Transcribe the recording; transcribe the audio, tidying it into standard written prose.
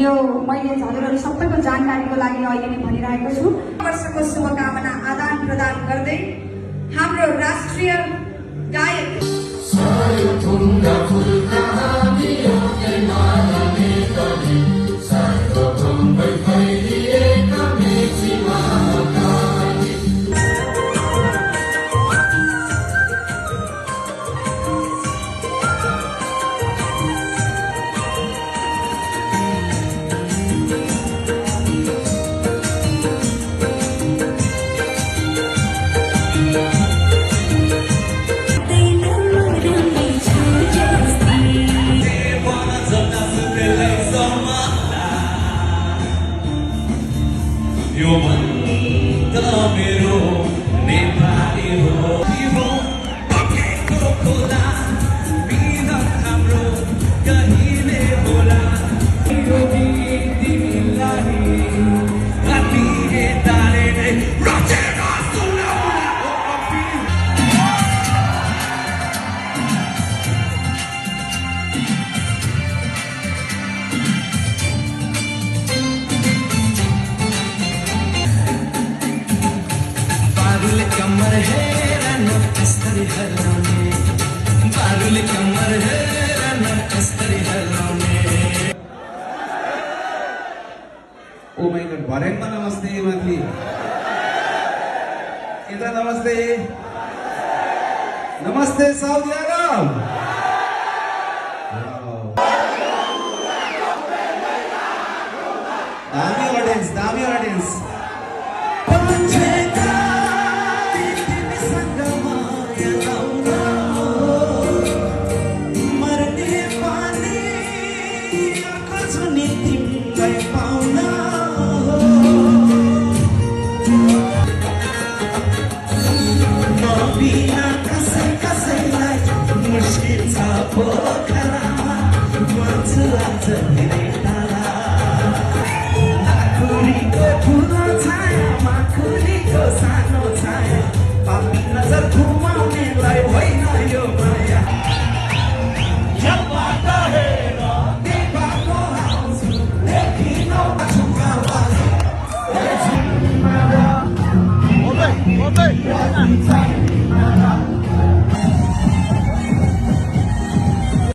यो मैले हजुरहरू सबैको जानकारीको लागि अहिले नै भनिरहेको छु। वर्षको शुभकामना आदान प्रदान गर्दै हाम्रो राष्ट्रिय गायक यो मन त मेरो नेपाली हो खोला मिलन हाम्रो कहिले होला यो गीत तिमीलाई कतिले तारेले रचेर सुनाऊ बारुले कमर है रनो कस्तरी हलाने बारुले कमर है रनो कस्तरी हलाने ओ माय गॉड भरेनमा नमस्ते माथि यता नमस्ते नमस्ते साउदी अरब दामी ऑडियन्स मुश्किल था पोखरा